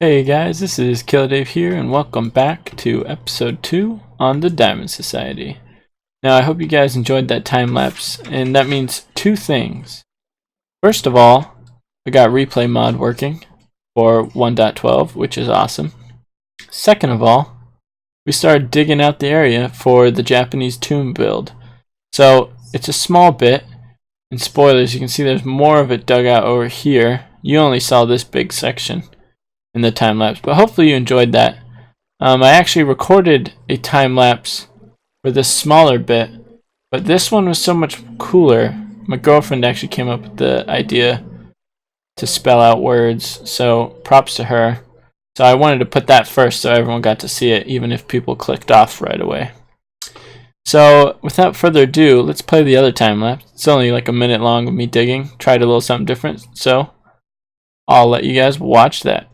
Hey guys, this is Dave here, and welcome back to episode 2 on the Diamond Society. Now, I hope you guys enjoyed that time lapse, and that means two things. First of all, I got replay mod working for 1.12, which is awesome. Second of all, we started digging out the area for the Japanese tomb build. So, it's a small bit, and spoilers, you can see there's more of it dug out over here. You only saw this big section in the time lapse, but hopefully you enjoyed that. I actually recorded a time lapse for this smaller bit, but this one was so much cooler. My girlfriend actually came up with the idea to spell out words, so props to her. So I wanted to put that first so everyone got to see it, even if people clicked off right away. So without further ado, let's play the other time lapse. It's only like a minute long of me digging. Tried a little something different, so I'll let you guys watch that.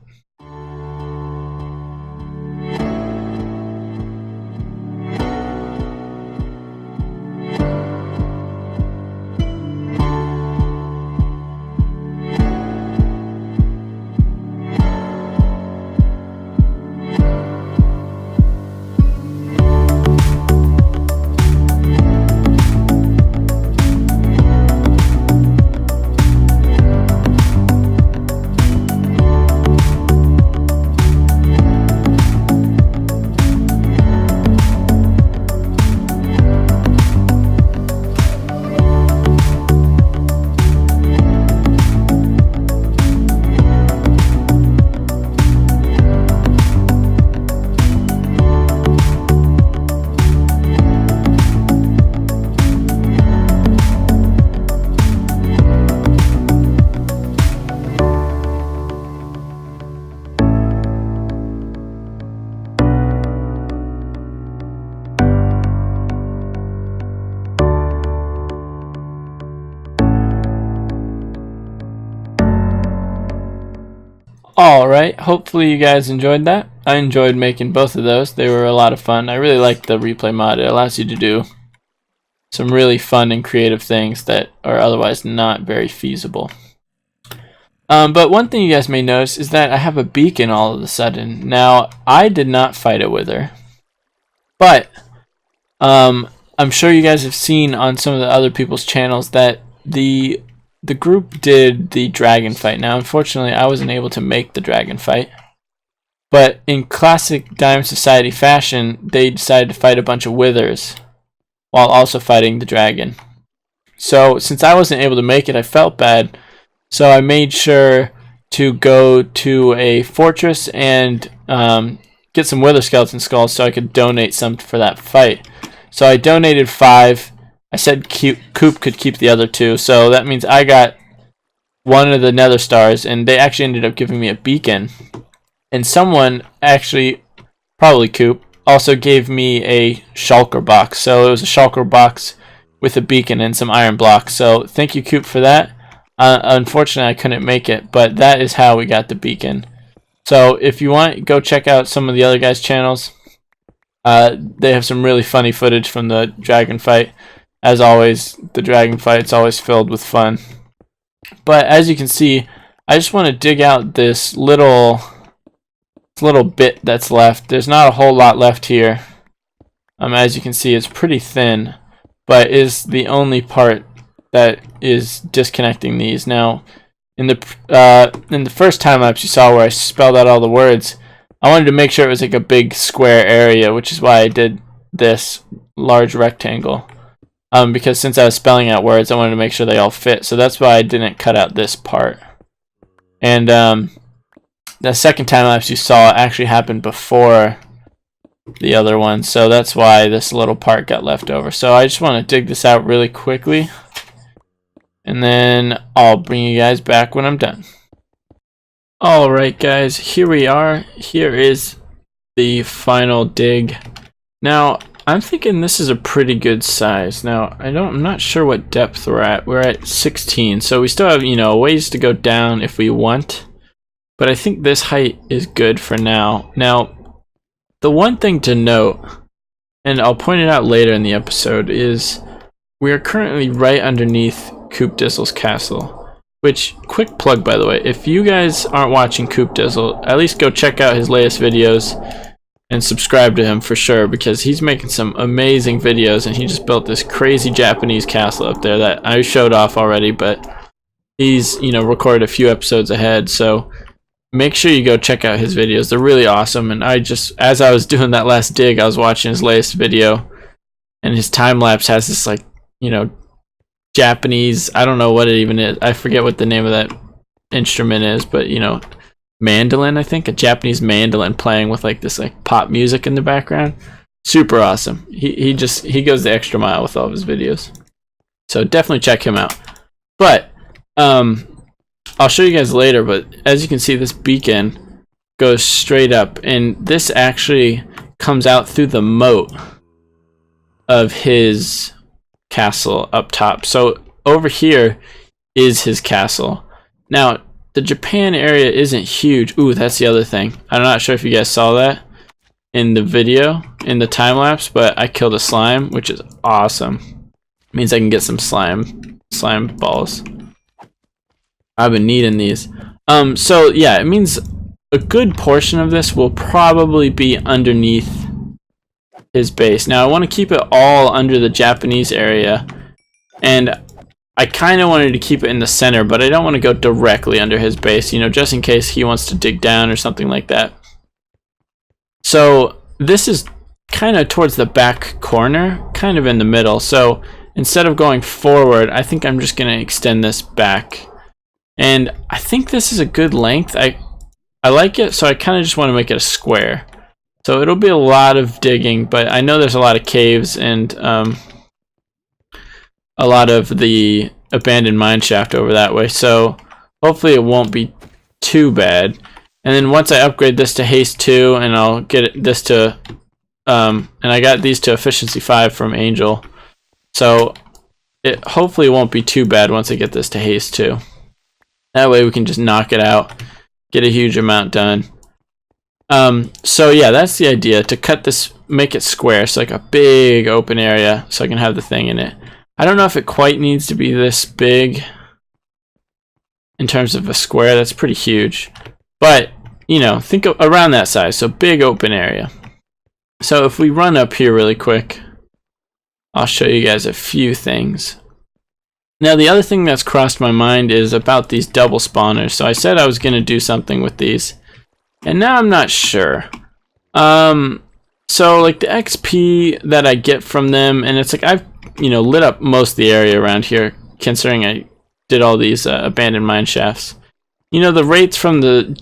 Alright, hopefully you guys enjoyed that. I enjoyed making both of those. They were a lot of fun. I really like the replay mod. It allows you to do some really fun and creative things that are otherwise not very feasible. But one thing you guys may notice is that I have a beacon all of a sudden. Now, I did not fight it with her, but I'm sure you guys have seen on some of the other people's channels that the group did the dragon fight. Now, unfortunately, I wasn't able to make the dragon fight, but in classic Diamond Society fashion, they decided to fight a bunch of withers while also fighting the dragon. So, since I wasn't able to make it, I felt bad, so I made sure to go to a fortress and get some wither skeleton skulls so I could donate some for that fight. So I donated 5. I said Coop could keep the other 2, so that means I got one of the nether stars, and they actually ended up giving me a beacon. And someone, actually, probably Coop, also gave me a shulker box. So it was a shulker box with a beacon and some iron blocks. So thank you, Coop, for that. Unfortunately, I couldn't make it, but that is how we got the beacon. So if you want, go check out some of the other guys' channels. They have some really funny footage from the dragon fight. As always, the dragon fight's always filled with fun. But as you can see, I just want to dig out this little bit that's left. There's not a whole lot left here. As you can see, it's pretty thin, but is the only part that is disconnecting these. Now, in the first time lapse you saw where I spelled out all the words, I wanted to make sure it was like a big square area, which is why I did this large rectangle. Because since I was spelling out words, I wanted to make sure they all fit. So that's why I didn't cut out this part. And the second time lapse you saw actually happened before the other one. So that's why this little part got left over. So I just want to dig this out really quickly, and then I'll bring you guys back when I'm done. Alright guys, here we are. Here is the final dig. Now, I'm thinking this is a pretty good size. Now, I'm not sure what depth we're at. We're at 16, so we still have, ways to go down if we want. But I think this height is good for now. Now, the one thing to note, and I'll point it out later in the episode, is we are currently right underneath Coop Dizzle's castle, which, quick plug by the way, if you guys aren't watching Coop Dizzle, at least go check out his latest videos and subscribe to him for sure, because he's making some amazing videos, and he just built this crazy Japanese castle up there that I showed off already, but he's, you know, recorded a few episodes ahead, so make sure you go check out his videos. They're really awesome. And I just, as I was doing that last dig, I was watching his latest video, and his time lapse has this, like, you know, Japanese, I don't know what it even is, I forget what the name of that instrument is, but, you know, mandolin, I think, a Japanese mandolin playing with like this like pop music in the background. Super awesome. He goes the extra mile with all of his videos, so definitely check him out. But I'll show you guys later, but as you can see, this beacon goes straight up, and this actually comes out through the moat of his castle up top. So over here is his castle. Now the Japan area isn't huge. Ooh, that's the other thing. I'm not sure if you guys saw that in the video, in the time lapse, but I killed a slime, which is awesome. It means I can get some slime balls. I've been needing these. So yeah, it means a good portion of this will probably be underneath his base. Now I want to keep it all under the Japanese area, and I kind of wanted to keep it in the center, but I don't want to go directly under his base, you know, just in case he wants to dig down or something like that. So this is kind of towards the back corner, kind of in the middle. So instead of going forward, I think I'm just going to extend this back. And I think this is a good length. I like it, so I kind of just want to make it a square. So it'll be a lot of digging, but I know there's a lot of caves and a lot of the abandoned mine shaft over that way, so hopefully it won't be too bad. And then once I upgrade this to haste 2, and I'll get this to and I got these to efficiency 5 from Angel, so it hopefully won't be too bad once I get this to haste 2. That way we can just knock it out, get a huge amount done. So yeah, that's the idea, to cut this, make it square, so like a big open area, so I can have the thing in it. I don't know if it quite needs to be this big in terms of a square. That's pretty huge, but you know, think of around that size, so big open area. So if we run up here really quick, I'll show you guys a few things. Now the other thing that's crossed my mind is about these double spawners. So I said I was going to do something with these, and now I'm not sure. So like the XP that I get from them, and it's like I've, you know, lit up most of the area around here, considering I did all these abandoned mine shafts. You know, the rates from the,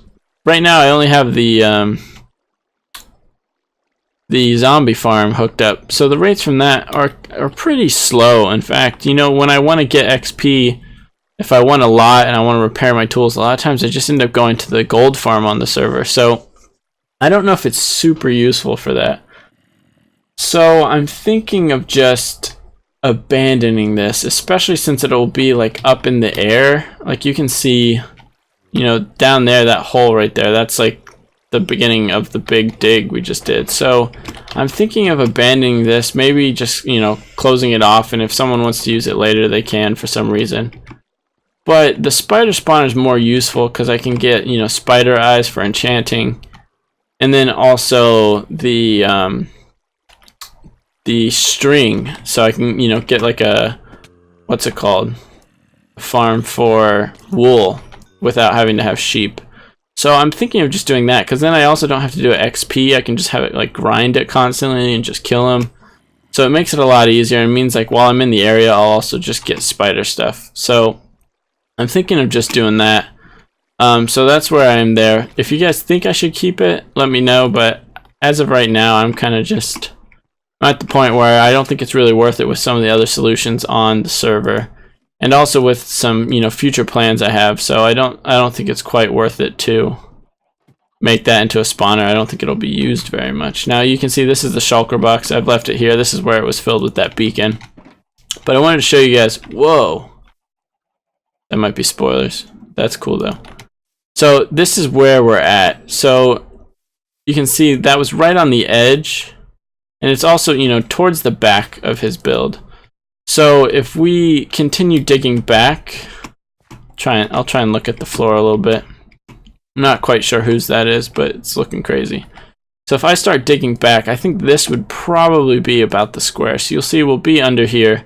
right now I only have the zombie farm hooked up, so the rates from that are pretty slow. In fact, you know, when I want to get XP, if I want a lot and I want to repair my tools, a lot of times I just end up going to the gold farm on the server, so I don't know if it's super useful for that. So I'm thinking of just abandoning this, especially since it'll be like up in the air. Like you can see, you know, down there, that hole right there, that's like the beginning of the big dig we just did. So I'm thinking of abandoning this, maybe just, you know, closing it off, and if someone wants to use it later, they can for some reason. But the spider spawner is more useful because I can get, you know, spider eyes for enchanting, and then also the string, so I can, you know, get like a, what's it called, a farm for wool without having to have sheep. So I'm thinking of just doing that, because then I also don't have to do an XP. I can just have it like grind it constantly and just kill them. So it makes it a lot easier, and means like while I'm in the area, I'll also just get spider stuff. So I'm thinking of just doing that. So that's where I am there. If you guys think I should keep it, let me know, but as of right now, I'm kind of just at the point where I don't think it's really worth it with some of the other solutions on the server, and also with some, you know, future plans I have. So I don't think it's quite worth it to make that into a spawner. I don't think it'll be used very much. Now you can see this is the shulker box. I've left it here. This is where it was filled with that beacon. But I wanted to show you guys. Whoa, that might be spoilers. That's cool though. So this is where we're at. So you can see that was right on the edge, and it's also, you know, towards the back of his build. So if we continue digging back, I'll try and look at the floor a little bit. I'm not quite sure whose that is, but it's looking crazy. So if I start digging back, I think this would probably be about the square. So you'll see we'll be under here,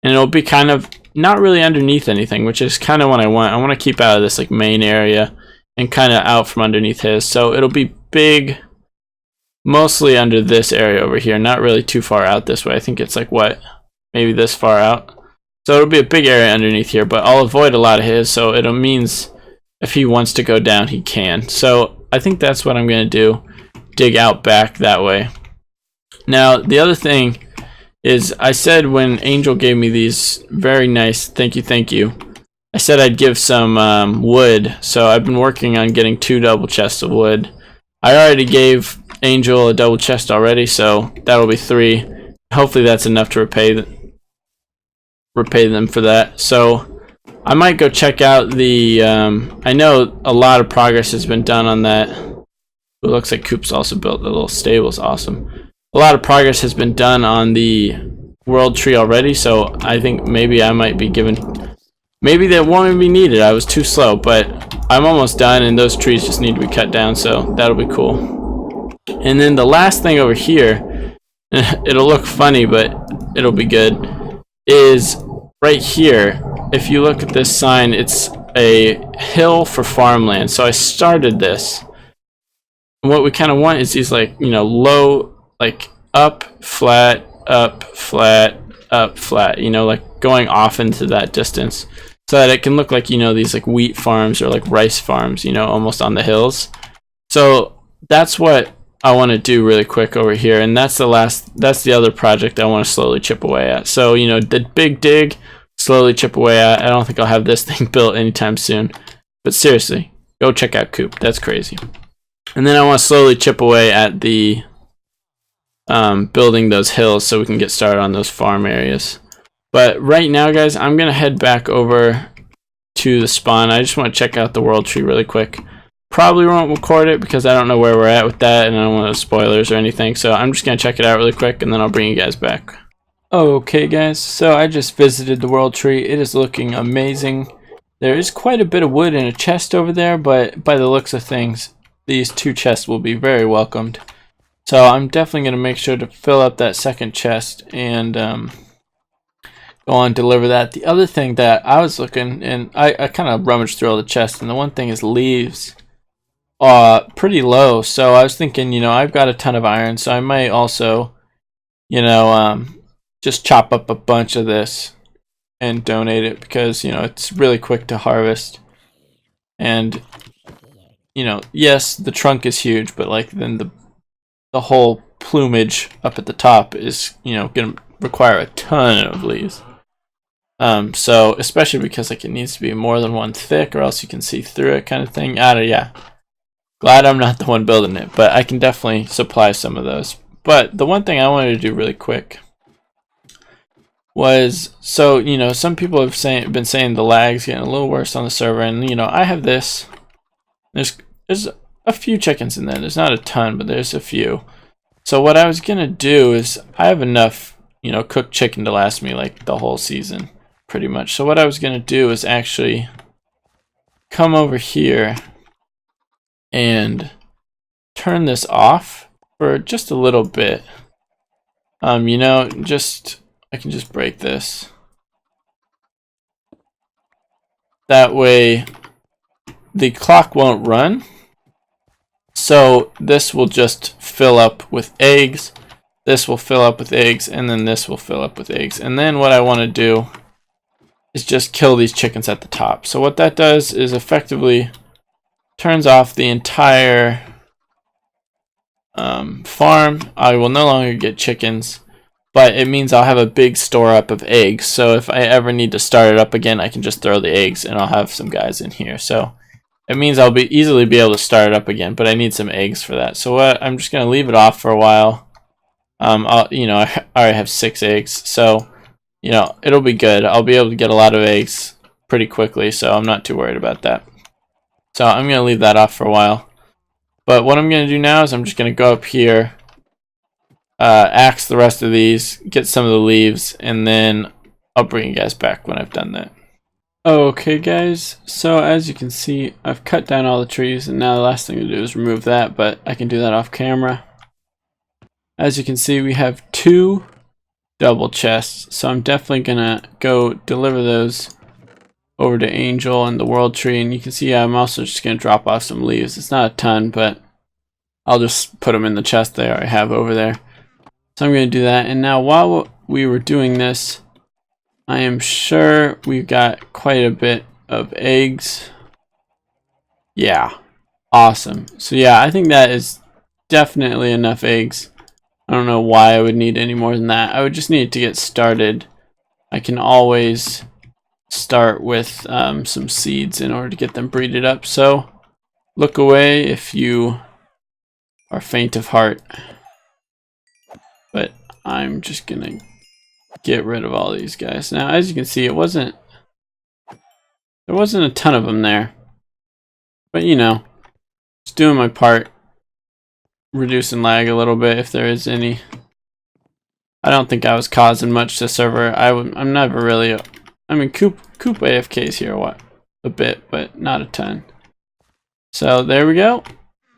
and it'll be kind of not really underneath anything, which is kind of what I want. I want to keep out of this like main area and kind of out from underneath his. So it'll be big, mostly under this area over here, not really too far out this way. I think it's like what, maybe this far out. So it'll be a big area underneath here, but I'll avoid a lot of his, so it means if he wants to go down, he can. So I think that's what I'm going to do, dig out back that way. Now, the other thing is I said when Angel gave me these very nice, thank you, I said I'd give some wood, so I've been working on getting 2 double chests of wood. I already gave Angel a double chest already, so that'll be 3. Hopefully that's enough to repay them for that. So I might go check out the I know a lot of progress has been done on that. It looks like Coop's also built the little stables. Awesome. A lot of progress has been done on the world tree already, so I think maybe I might be given, maybe that won't even be needed. I was too slow, but I'm almost done, and those trees just need to be cut down, so that'll be cool. And then the last thing over here, it'll look funny, but it'll be good, is right here. If you look at this sign, it's a hill for farmland. So I started this, and what we kind of want is these, like, you know, low, like up, flat, up, flat, up, flat, you know, like going off into that distance, so that it can look like, you know, these like wheat farms or like rice farms, you know, almost on the hills. So that's what I want to do really quick over here, and that's the other project I want to slowly chip away at. So, you know, the big dig, slowly chip away at. I don't think I'll have this thing built anytime soon, but seriously, go check out Coop. That's crazy. And then I want to slowly chip away at the building those hills so we can get started on those farm areas. But right now, guys, I'm gonna head back over to the spawn. I just want to check out the world tree really quick. Probably won't record it because I don't know where we're at with that, and I don't want spoilers or anything, so I'm just gonna check it out really quick and then I'll bring you guys back. Okay, guys, so I just visited the world tree. It is looking amazing. There is quite a bit of wood in a chest over there, but by the looks of things, these 2 chests will be very welcomed. So I'm definitely going to make sure to fill up that second chest and go on and deliver that. The other thing that I was looking, and I kind of rummaged through all the chests, and the one thing is leaves pretty low. So I was thinking, you know, I've got a ton of iron, so I might also, you know, just chop up a bunch of this and donate it, because, you know, it's really quick to harvest. And, you know, yes, the trunk is huge, but like then the whole plumage up at the top is, you know, gonna require a ton of leaves. So especially because like it needs to be more than 1 thick, or else you can see through it, kind of thing. Yeah. Glad I'm not the one building it, but I can definitely supply some of those. But the one thing I wanted to do really quick was, so, you know, some people have been saying the lag's getting a little worse on the server, and, you know, I have this. There's a few chickens in there. There's not a ton, but there's a few. So what I was gonna do is, I have enough, you know, cooked chicken to last me like the whole season, pretty much. So what I was gonna do is actually come over here and turn this off for just a little bit. You know, I can just break this. That way the clock won't run. So this will just fill up with eggs. This will fill up with eggs, and then this will fill up with eggs. And then what I want to do is just kill these chickens at the top. So what that does is effectively turns off the entire farm. I will no longer get chickens, but it means I'll have a big store up of eggs. So if I ever need to start it up again, I can just throw the eggs, and I'll have some guys in here. So it means I'll easily be able to start it up again, but I need some eggs for that. So I'm just gonna leave it off for a while. You know, I already have 6 eggs, so, you know, it'll be good. I'll be able to get a lot of eggs pretty quickly, so I'm not too worried about that. So I'm gonna leave that off for a while. But what I'm gonna do now is I'm just gonna go up here, axe the rest of these, get some of the leaves, and then I'll bring you guys back when I've done that. Okay guys, so as you can see, I've cut down all the trees, and now the last thing to do is remove that, but I can do that off camera. As you can see, we have 2 double chests, so I'm definitely gonna go deliver those over to Angel and the World Tree, and you can see I'm also just gonna drop off some leaves. It's not a ton, but I'll just put them in the chest there I have over there. So I'm gonna do that, and now while we were doing this, I am sure we've got quite a bit of eggs. Yeah, awesome. So yeah, I think that is definitely enough eggs. I don't know why I would need any more than that. I would just need to get started. I can always start with some seeds in order to get them breeded up. So look away if you are faint of heart. But I'm just gonna get rid of all these guys. Now, as you can see, there wasn't a ton of them there, but you know, just doing my part, reducing lag a little bit if there is any. I don't think I was causing much to server. I'm never really. I mean, Coop AFK's here a bit, but not a ton. So there we go.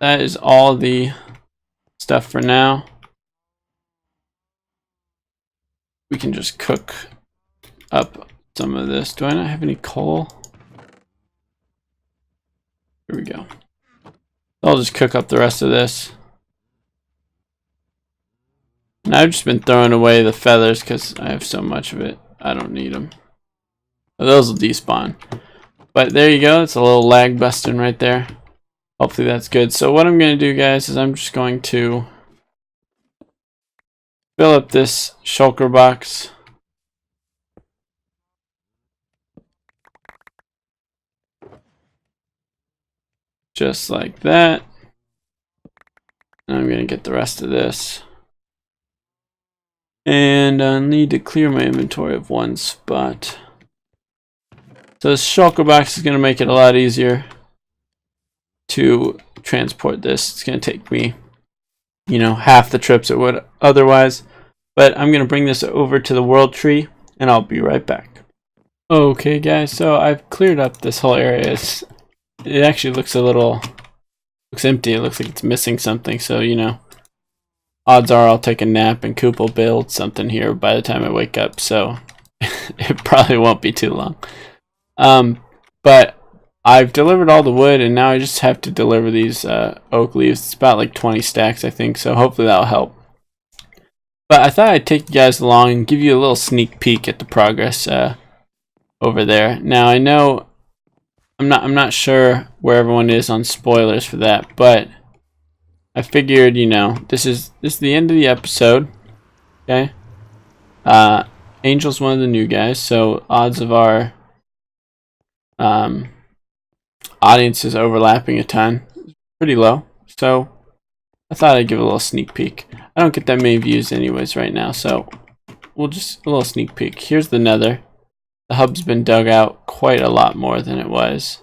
That is all the stuff for now. We can just cook up some of this. Do I not have any coal? Here we go. I'll just cook up the rest of this. And I've just been throwing away the feathers because I have so much of it. I don't need them. Those will despawn. But there you go. It's a little lag busting right there. Hopefully that's good. So what I'm going to do, guys, is I'm just going to fill up this shulker box. Just like that. And I'm going to get the rest of this. And I need to clear my inventory of one spot. So this shulker box is going to make it a lot easier to transport this. It's going to take me, you know, half the trips it would otherwise. But I'm going to bring this over to the World Tree, and I'll be right back. Okay, guys, so I've cleared up this whole area. It actually looks empty. It looks like it's missing something. So, you know, odds are I'll take a nap and Coop will build something here by the time I wake up. So it probably won't be too long. But I've delivered all the wood, and now I just have to deliver these oak leaves. It's about like 20 stacks, I think. So hopefully that'll help. But I thought I'd take you guys along and give you a little sneak peek at the progress over there. Now I know I'm not sure where everyone is on spoilers for that, but I figured, you know, this is the end of the episode. Okay. Angel's one of the new guys, so odds of our audience is overlapping a ton. Pretty low. So I thought I'd give a little sneak peek. I don't get that many views anyways right now, so we'll just a little sneak peek. Here's the nether. The hub's been dug out quite a lot more than it was.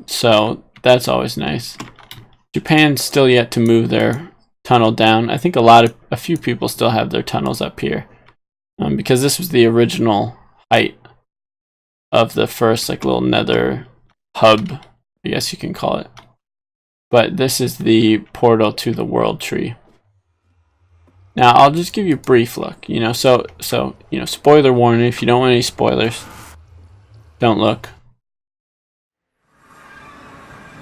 So that's always nice. Japan's still yet to move their tunnel down. I think a few people still have their tunnels up here. Because this was the original height of the first like little nether hub, I guess you can call it. But this is the portal to the World Tree. Now I'll just give you a brief look, you know, so you know, spoiler warning, if you don't want any spoilers, don't look.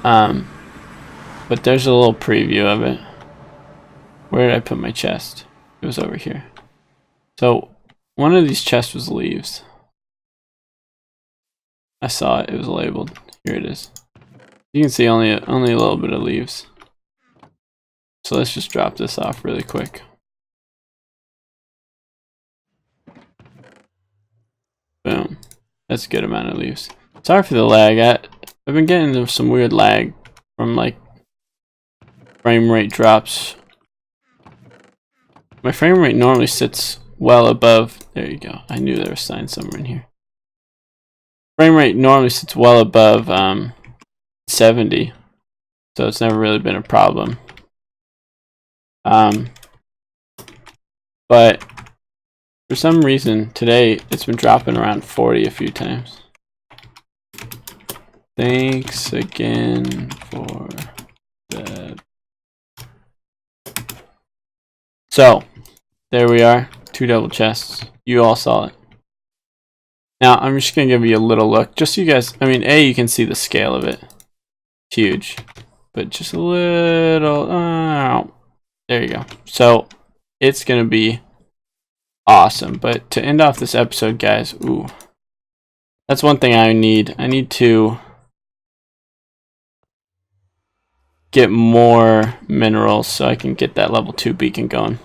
But there's a little preview of it. Where did I put my chest? It was over here. So one of these chests was leaves. I saw it, it was labeled. Here it is. You can see only a little bit of leaves. So let's just drop this off really quick. Boom. That's a good amount of leaves. Sorry for the lag. I've been getting some weird lag from like frame rate drops. My frame rate normally sits well above. There you go. I knew there was signs somewhere in here. Frame rate normally sits well above 70, so it's never really been a problem. But for some reason today it's been dropping around 40 a few times. Thanks again for the... So, there we are. 2 double chests. You all saw it. Now, I'm just going to give you a little look. Just so you guys... I mean, you can see the scale of it. Huge. But just a little... there you go. So, it's going to be awesome. But to end off this episode, guys... Ooh. That's one thing I need. I need to get more minerals so I can get that level 2 beacon going.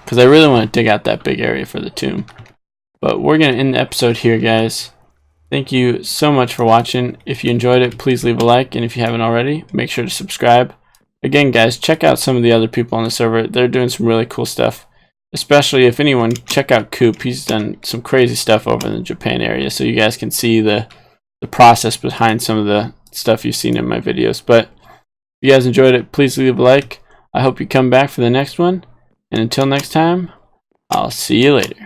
Because I really want to dig out that big area for the tomb. But we're going to end the episode here, guys. Thank you so much for watching. If you enjoyed it, please leave a like. And if you haven't already, make sure to subscribe. Again, guys, check out some of the other people on the server. They're doing some really cool stuff. Especially if anyone, check out Coop. He's done some crazy stuff over in the Japan area. So you guys can see the process behind some of the stuff you've seen in my videos. But if you guys enjoyed it, please leave a like. I hope you come back for the next one. And until next time, I'll see you later.